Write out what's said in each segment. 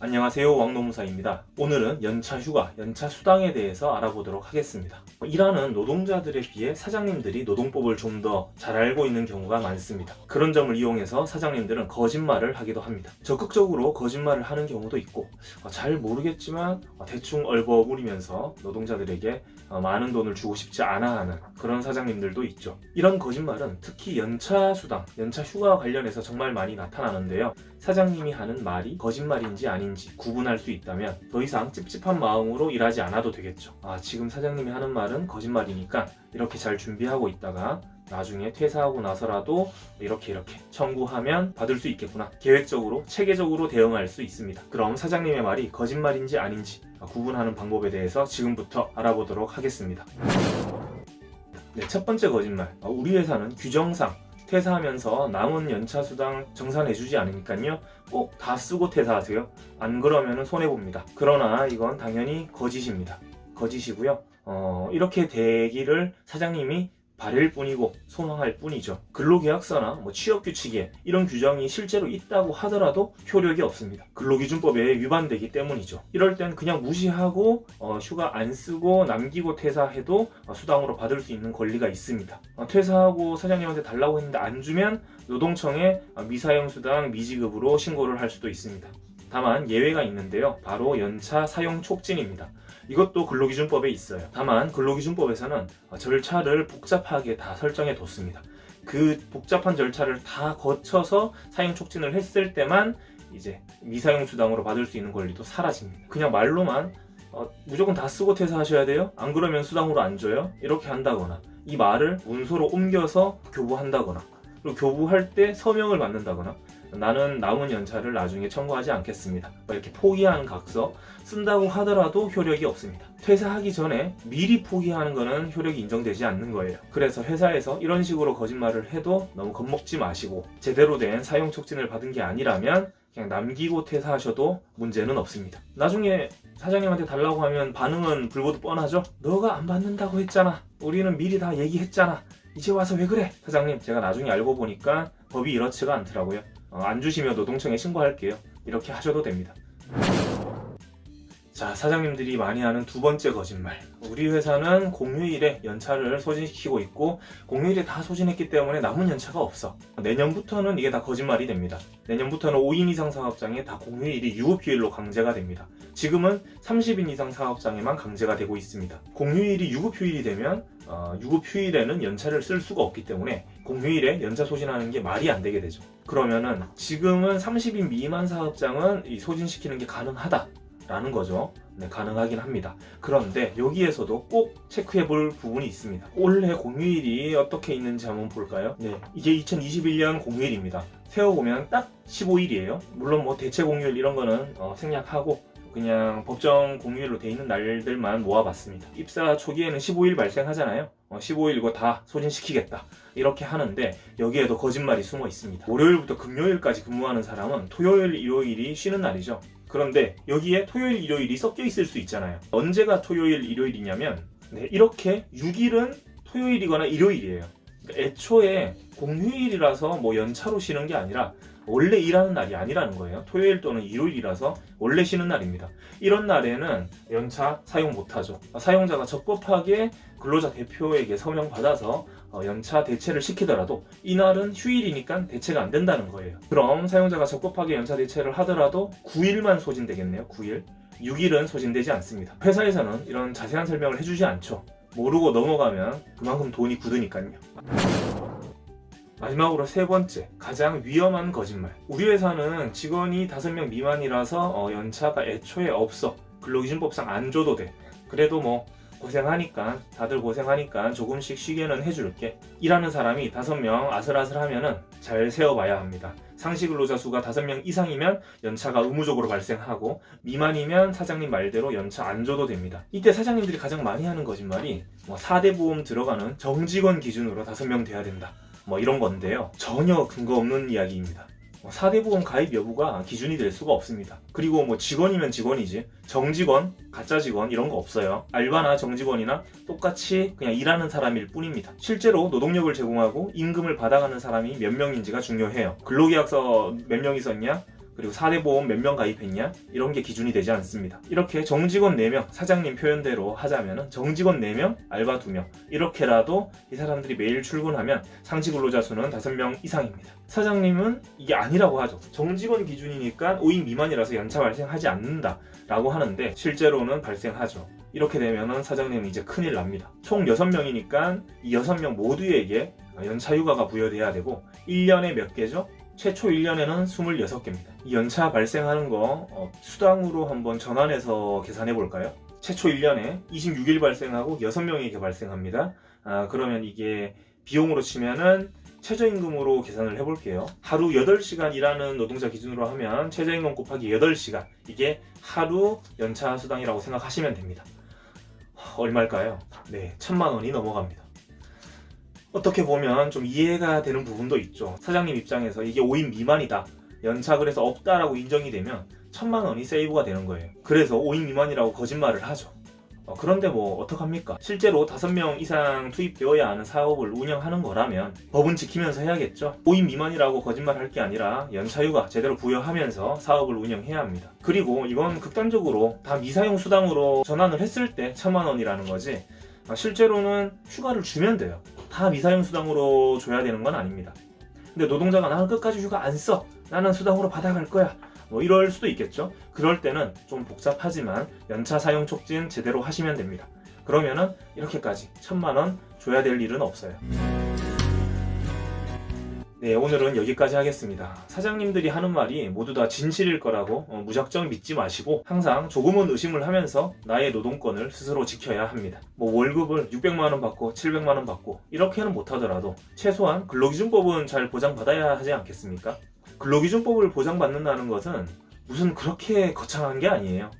안녕하세요, 왕노무사입니다. 오늘은 연차 휴가, 연차 수당에 대해서 알아보도록 하겠습니다. 일하는 노동자들에 비해 사장님들이 노동법을 좀 더 잘 알고 있는 경우가 많습니다. 그런 점을 이용해서 사장님들은 거짓말을 하기도 합니다. 적극적으로 거짓말을 하는 경우도 있고 잘 모르겠지만 대충 얼버무리면서 노동자들에게 많은 돈을 주고 싶지 않아 하는 그런 사장님들도 있죠. 이런 거짓말은 특히 연차 수당, 연차 휴가와 관련해서 정말 많이 나타나는데요. 사장님이 하는 말이 거짓말인지 아닌지 구분할 수 있다면 더 이상 찝찝한 마음으로 일하지 않아도 되겠죠. 지금 사장님이 하는 말은 거짓말이니까 이렇게 잘 준비하고 있다가 나중에 퇴사하고 나서라도 이렇게 청구하면 받을 수 있겠구나. 계획적으로, 체계적으로 대응할 수 있습니다. 그럼 사장님의 말이 거짓말인지 아닌지 구분하는 방법에 대해서 지금부터 알아보도록 하겠습니다. 네, 첫 번째 거짓말. 우리 회사는 규정상 퇴사하면서 남은 연차 수당 정산해주지 않으니까요, 꼭 다 쓰고 퇴사하세요. 안 그러면 손해봅니다. 그러나 이건 당연히 거짓입니다. 거짓이고요. 이렇게 되기를 사장님이 바랄 뿐이고 소망할 뿐이죠. 근로계약서나 취업규칙에 이런 규정이 실제로 있다고 하더라도 효력이 없습니다. 근로기준법에 위반되기 때문이죠. 이럴 땐 그냥 무시하고 휴가 안 쓰고 남기고 퇴사해도 수당으로 받을 수 있는 권리가 있습니다. 퇴사하고 사장님한테 달라고 했는데 안 주면 노동청에 미사용 수당 미지급으로 신고를 할 수도 있습니다. 다만 예외가 있는데요. 바로 연차 사용 촉진입니다. 이것도 근로기준법에 있어요. 다만 근로기준법에서는 절차를 복잡하게 다 설정해 뒀습니다. 그 복잡한 절차를 다 거쳐서 사용 촉진을 했을 때만 이제 미사용 수당으로 받을 수 있는 권리도 사라집니다. 그냥 말로만 무조건 다 쓰고 퇴사하셔야 돼요? 안 그러면 수당으로 안 줘요? 이렇게 한다거나 이 말을 문서로 옮겨서 교부한다거나 그리고 교부할 때 서명을 받는다거나 나는 남은 연차를 나중에 청구하지 않겠습니다. 이렇게 포기하는 각서 쓴다고 하더라도 효력이 없습니다. 퇴사하기 전에 미리 포기하는 것은 효력이 인정되지 않는 거예요. 그래서 회사에서 이런 식으로 거짓말을 해도 너무 겁먹지 마시고 제대로 된 사용 촉진을 받은 게 아니라면 그냥 남기고 퇴사하셔도 문제는 없습니다. 나중에 사장님한테 달라고 하면 반응은 불보듯 뻔하죠. 너가 안 받는다고 했잖아. 우리는 미리 다 얘기했잖아. 이제 와서 왜 그래? 사장님, 제가 나중에 알고 보니까 법이 이렇지가 않더라고요. 안 주시면 노동청에 신고할게요. 이렇게 하셔도 됩니다. 자, 사장님들이 많이 하는 두 번째 거짓말. 우리 회사는 공휴일에 연차를 소진시키고 있고 공휴일에 다 소진했기 때문에 남은 연차가 없어. 내년부터는 이게 다 거짓말이 됩니다. 내년부터는 5인 이상 사업장에 다 공휴일이 유급휴일로 강제가 됩니다. 지금은 30인 이상 사업장에만 강제가 되고 있습니다. 공휴일이 유급휴일이 되면 유급휴일에는 연차를 쓸 수가 없기 때문에 공휴일에 연차 소진하는 게 말이 안 되게 되죠. 그러면은 지금은 30인 미만 사업장은 이 소진시키는 게 가능하다 라는 거죠. 네, 가능하긴 합니다. 그런데 여기에서도 꼭 체크해 볼 부분이 있습니다. 올해 공휴일이 어떻게 있는지 한번 볼까요? 네, 이게 2021년 공휴일입니다. 세어보면 딱 15일이에요. 물론 대체 공휴일 이런 거는 생략하고 그냥 법정 공휴일로 돼 있는 날들만 모아봤습니다. 입사 초기에는 15일 발생하잖아요. 15일 이거 다 소진시키겠다 이렇게 하는데 여기에도 거짓말이 숨어 있습니다. 월요일부터 금요일까지 근무하는 사람은 토요일, 일요일이 쉬는 날이죠. 그런데 여기에 토요일, 일요일이 섞여 있을 수 있잖아요. 언제가 토요일, 일요일이냐면 이렇게 6일은 토요일이거나 일요일이에요. 그러니까 애초에 공휴일이라서 연차로 쉬는 게 아니라 원래 일하는 날이 아니라는 거예요. 토요일 또는 일요일이라서 원래 쉬는 날입니다. 이런 날에는 연차 사용 못하죠. 사용자가 적법하게 근로자 대표에게 서명받아서 연차 대체를 시키더라도 이날은 휴일이니까 대체가 안 된다는 거예요. 그럼 사용자가 적법하게 연차 대체를 하더라도 9일만 소진되겠네요. 9일. 6일은 소진되지 않습니다. 회사에서는 이런 자세한 설명을 해주지 않죠. 모르고 넘어가면 그만큼 돈이 굳으니까요. 마지막으로 세 번째, 가장 위험한 거짓말. 우리 회사는 직원이 5명 미만이라서 연차가 애초에 없어. 근로기준법상 안 줘도 돼. 그래도 고생하니까, 다들 고생하니까 조금씩 쉬게는 해줄게. 일하는 사람이 5명 아슬아슬하면은 잘 세어봐야 합니다. 상시 근로자 수가 5명 이상이면 연차가 의무적으로 발생하고 미만이면 사장님 말대로 연차 안 줘도 됩니다. 이때 사장님들이 가장 많이 하는 거짓말이 4대 보험 들어가는 정직원 기준으로 5명 돼야 된다. 이런 건데요. 전혀 근거 없는 이야기입니다. 4대 보험 가입 여부가 기준이 될 수가 없습니다. 그리고 직원이면 직원이지 정직원, 가짜 직원 이런 거 없어요. 알바나 정직원이나 똑같이 그냥 일하는 사람일 뿐입니다. 실제로 노동력을 제공하고 임금을 받아가는 사람이 몇 명인지가 중요해요. 근로계약서 몇 명이 썼냐? 그리고 4대 보험 몇 명 가입했냐 이런 게 기준이 되지 않습니다. 이렇게 정직원 4명, 사장님 표현대로 하자면 정직원 4명, 알바 2명 이렇게라도 이 사람들이 매일 출근하면 상시 근로자 수는 5명 이상입니다. 사장님은 이게 아니라고 하죠. 정직원 기준이니까 5인 미만이라서 연차 발생하지 않는다 라고 하는데 실제로는 발생하죠. 이렇게 되면 사장님은 이제 큰일 납니다. 총 6명이니까 이 6명 모두에게 연차 휴가가 부여돼야 되고 1년에 몇 개죠? 최초 1년에는 26개입니다. 이 연차 발생하는 거 수당으로 한번 전환해서 계산해 볼까요? 최초 1년에 26일 발생하고 6명에게 발생합니다. 그러면 이게 비용으로 치면은 최저임금으로 계산을 해볼게요. 하루 8시간 일하는 노동자 기준으로 하면 최저임금 곱하기 8시간 이게 하루 연차 수당이라고 생각하시면 됩니다. 얼마일까요? 네, 1,000만 원이 넘어갑니다. 어떻게 보면 좀 이해가 되는 부분도 있죠. 사장님 입장에서 이게 5인 미만이다, 연차 그래서 없다라고 인정이 되면 1,000만 원이 세이브가 되는 거예요. 그래서 5인 미만이라고 거짓말을 하죠. 그런데 뭐 어떡합니까? 실제로 5명 이상 투입되어야 하는 사업을 운영하는 거라면 법은 지키면서 해야겠죠. 5인 미만이라고 거짓말할 게 아니라 연차휴가 제대로 부여하면서 사업을 운영해야 합니다. 그리고 이건 극단적으로 다 미사용 수당으로 전환을 했을 때 1,000만 원이라는 거지 실제로는 휴가를 주면 돼요. 다 미사용 수당으로 줘야 되는 건 아닙니다. 근데 노동자가 나는 끝까지 휴가 안 써, 나는 수당으로 받아갈 거야, 뭐 이럴 수도 있겠죠. 그럴 때는 좀 복잡하지만 연차 사용 촉진 제대로 하시면 됩니다. 그러면은 이렇게까지 1,000만 원 줘야 될 일은 없어요. 네, 오늘은 여기까지 하겠습니다. 사장님들이 하는 말이 모두 다 진실일 거라고 무작정 믿지 마시고 항상 조금은 의심을 하면서 나의 노동권을 스스로 지켜야 합니다. 뭐 월급을 600만 원 받고 700만 원 받고 이렇게는 못하더라도 최소한 근로기준법은 잘 보장받아야 하지 않겠습니까? 근로기준법을 보장받는다는 것은 무슨 그렇게 거창한 게 아니에요.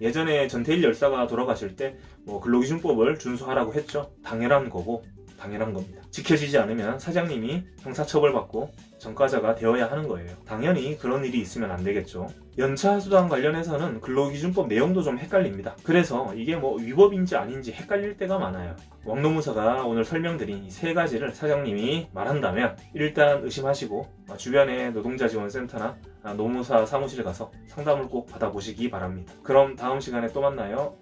예전에 전태일 열사가 돌아가실 때 뭐 근로기준법을 준수하라고 했죠. 당연한 거고 당연한 겁니다. 지켜지지 않으면 사장님이 형사처벌받고 전과자가 되어야 하는 거예요. 당연히 그런 일이 있으면 안 되겠죠. 연차 수당 관련해서는 근로기준법 내용도 좀 헷갈립니다. 그래서 이게 뭐 위법인지 아닌지 헷갈릴 때가 많아요. 왕노무사가 오늘 설명드린 이 3가지를 사장님이 말한다면 일단 의심하시고 주변의 노동자지원센터나 노무사 사무실에 가서 상담을 꼭 받아보시기 바랍니다. 그럼 다음 시간에 또 만나요.